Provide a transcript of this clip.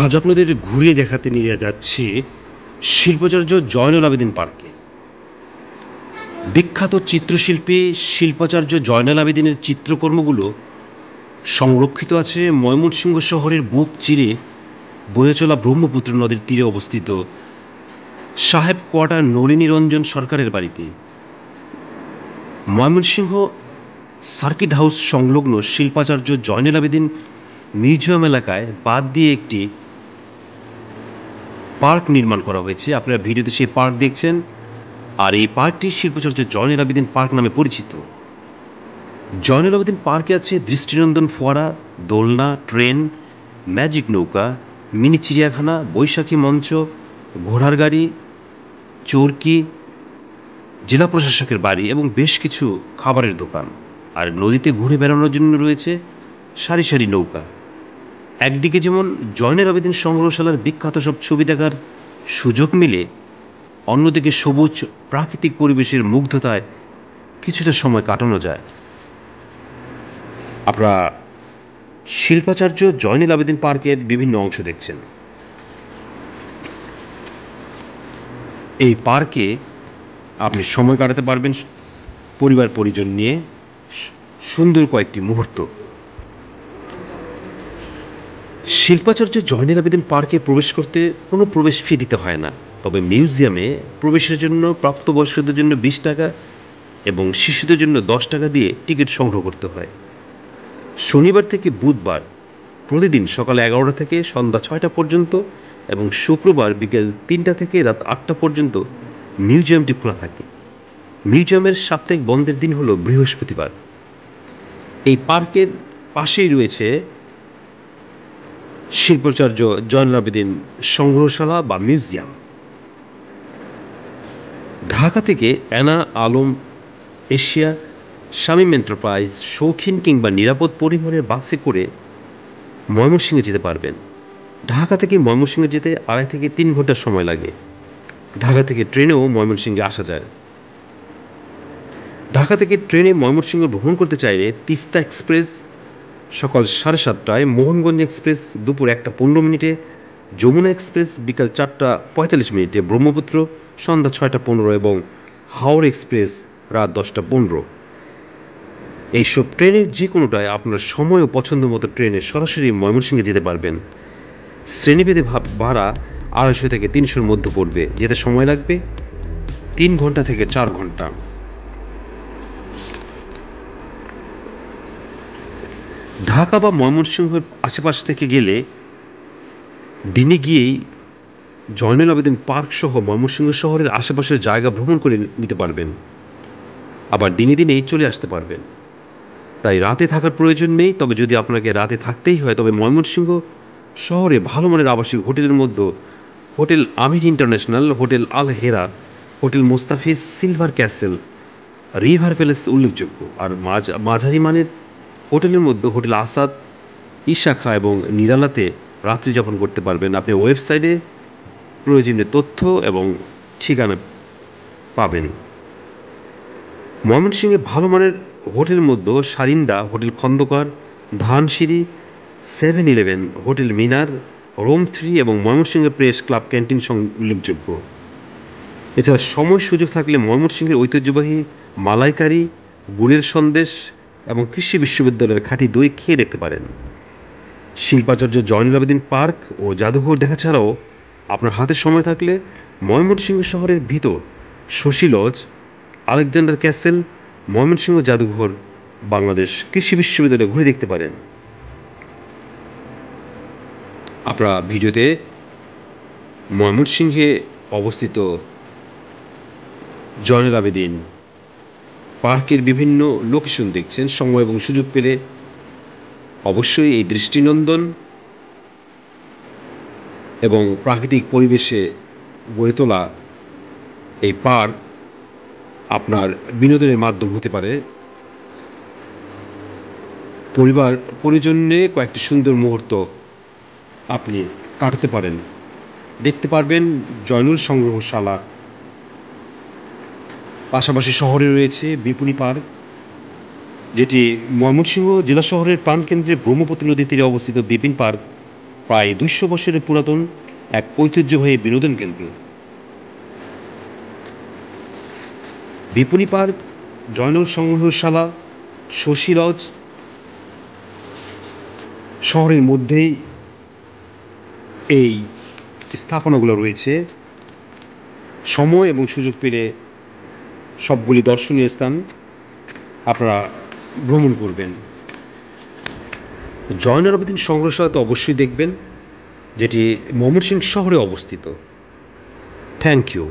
আজ আপনাদের ঘুরিয়ে দেখাতে নিয়ে যাচ্ছি শিল্পাচার্য জয়নুল আবেদীন পার্কে। বিখ্যাত চিত্রশিল্পী শিল্পাচার্য জয়নুল আবেদীনের চিত্রকর্মগুলো সংরক্ষিত আছে ময়মনসিংহ শহরের বুক চিরে বয়ে চলা ব্রহ্মপুত্র নদীর তীরে অবস্থিত সাহেব কোয়ার্টার নলিনী রঞ্জন সরকারের বাড়িতে। ময়মনসিংহ সার্কিট হাউস সংলগ্ন শিল্পাচার্য জয়নুল আবেদীন মিউজিয়াম এলাকায় বাদ দিয়ে একটি পার্ক নির্মাণ করা হয়েছে। আপনারা ভিডিওতে সেই পার্ক দেখছেন, আর এই পার্কটি শিল্পাচার্য জয়নুল আবেদীন পার্ক নামে পরিচিত। জয়নুল আবেদীন পার্কে আছে দৃষ্টিনন্দন ফোয়ারা, দোলনা, ট্রেন, ম্যাজিক নৌকা, মিনি চিড়িয়াখানা, বৈশাখী মঞ্চ, ঘোড়ার গাড়ি, চরকি, জেলা প্রশাসকের বাড়ি এবং বেশ কিছু খাবারের দোকান। আর নদীতে ঘুরে বেড়ানোর জন্য রয়েছে সারি সারি নৌকা। একদিকে যেমন জয়নুল আবেদীন সংগ্রহশালার বিখ্যাত সব ছবি দেখার সুযোগ মিলে, অন্যদিকে সবুজ প্রাকৃতিক পরিবেশের মুগ্ধতায় কিছুটা সময় কাটানো যায়। আপনারা শিল্পাচার্য জয়নুল আবেদীন পার্কের বিভিন্ন অংশ দেখছেন। এই পার্কে আপনি সময় কাটাতে পারবেন পরিবার পরিজন নিয়ে সুন্দর কয়েকটি মুহূর্ত। শিল্পাচার্য জয়নুল আবেদীন পার্কে প্রবেশ করতে কোনো প্রবেশ ফি দিতে হয় না, তবে মিউজিয়ামে প্রবেশের জন্য প্রাপ্তবয়স্কদের জন্য 20 টাকা এবং শিশুদের জন্য 10 টাকা দিয়ে টিকিট সংগ্রহ করতে হয়। শনিবার থেকে বুধবার প্রতিদিন সকাল 11টা থেকে সন্ধ্যা 6টা পর্যন্ত এবং শুক্রবার বিকেল 3টা থেকে রাত 8টা পর্যন্ত মিউজিয়ামটি খোলা থাকে। মিউজিয়ামের সাপ্তাহিক বন্ধের দিন হলো বৃহস্পতিবার। এই পার্কের পাশেই রয়েছে শিল্পাচার্য জয়নুল আবেদীন সংগ্রহশালা বা মিউজিয়াম। ঢাকা থেকে Anna Alam Asia, Shamim enterprise, শৌখিন কিংবা নিরাপদ পরিবহনের বাসে করে ময়মনসিংহে যেতে পারবেন। ঢাকা থেকে ময়মনসিংহে যেতে 2.5 থেকে 3 ঘন্টা সময় লাগে। ঢাকা থেকে ট্রেনেও ময়মনসিংহে আসা যায়। ঢাকা থেকে ট্রেনে ময়মনসিংহ ভ্রমণ করতে চাইলে তিস্তা এক্সপ্রেস সকাল 7:30টায়, মোহনগঞ্জ এক্সপ্রেস দুপুর 1টা 15 মিনিটে, যমুনা এক্সপ্রেস বিকাল 4টা 45 মিনিটে, ব্রহ্মপুত্র সন্ধ্যা 6টা 15 এবং হাওড়া এক্সপ্রেস রাত 10টা 15। এইসব ট্রেনের যে কোনোটায় আপনার সময় ও পছন্দ মতো ট্রেনে সরাসরি ময়মনসিংহে যেতে পারবেন। শ্রেণীভেদে ভাড়া 250 থেকে 300-র মধ্যে পড়বে। যেতে সময় লাগবে 3 ঘন্টা থেকে 4 ঘন্টা। ঢাকা বা ময়মনসিংহের আশেপাশ থেকে গেলে দিনে গিয়েই জয়নুল আবেদীন পার্ক সহ ময়মনসিংহ শহরের আশেপাশের জায়গা ভ্রমণ করে নিতে পারবেন, আবার দিনে দিনেই চলে আসতে পারবেন। তাই রাতে থাকার প্রয়োজন নেই। তবে যদি আপনাকে রাতে থাকতেই হয়, তবে ময়মনসিংহ শহরে ভালো মানের আবাসিক হোটেলের মধ্যে hotel Amir international, hotel Al Hera, hotel Mostafiz, silver castle, river palace উল্লেখযোগ্য। আর মাঝারি মানের হোটেলের মধ্যে হোটেল আসাদ, ইশাখা এবং নিরালাতে রাত্রি যাপন করতে পারবেন। আপনি ওয়েবসাইটে প্রয়োজনীয় তথ্য এবং ঠিকানা পাবেন। ময়মনসিংহে ভালো মানের হোটেলের মধ্যে সারিন্দা, হোটেল খন্দকার, ধানসিঁড়ি, 7-11, হোটেল মিনার, রোম 3 এবং ময়মনসিংহ প্রেস ক্লাব ক্যান্টিন উল্লেখযোগ্য। এছাড়া সময় সুযোগ থাকলে ময়মনসিংহের ঐতিহ্যবাহী মালাইকারি, গুড়ের সন্দেশ এবং কৃষি বিশ্ববিদ্যালয়ের খাঁটি দই খেয়ে দেখতে পারেন। শিল্পাচার্য জয়নুল আবেদীন পার্ক ও জাদুঘর দেখা ছাড়াও আপনার হাতে সময় থাকলে ময়মনসিংহ শহরের ভিতর Shashi lodge, Alexander castle, Mymensingh জাদুঘর, বাংলাদেশ কৃষি বিশ্ববিদ্যালয় ঘুরে দেখতে পারেন। আপনারা ভিডিওতে ময়মনসিংহে অবস্থিত জয়নুল আবেদীন পার্কের বিভিন্ন লোকেশন দেখছেন। সময় এবং সুযোগ পেলে অবশ্যই এই দৃষ্টিনন্দন এবং প্রাকৃতিক পরিবেশে গড়ে তোলা এই পার্ক আপনার বিনোদনের মাধ্যম হতে পারে। পরিবার পরিজন নিয়ে কয়েকটি সুন্দর মুহূর্ত আপনি কাটাতে পারেন। দেখতে পারবেন জয়নুল সংগ্রহশালা, পাশাপাশি শহরে রয়েছে বিপুনি পার্ক, যেটি ময়মনসিংহ জেলা শহরের প্রাণকেন্দ্রে ব্রহ্মপুত্র নদীর তীরে অবস্থিত বিপিন পার্ক প্রায় 200 বছরের পুরাতন এক ঐতিহ্যবাহী বিনোদন কেন্দ্র। বিপণী পার্ক, জয়নুল সংগ্রহশালা, শশী লজ শহরের মধ্যেই এই স্থাপনাগুলো রয়েছে। সময় এবং সুযোগ পেলে সবগুলি দর্শনীয় স্থান আপনারা ভ্রমণ করবেন। জয়নুল আবেদিন সংগ্রহশালা তো অবশ্যই দেখবেন, যেটি ময়মনসিংহ শহরে অবস্থিত। Thank you.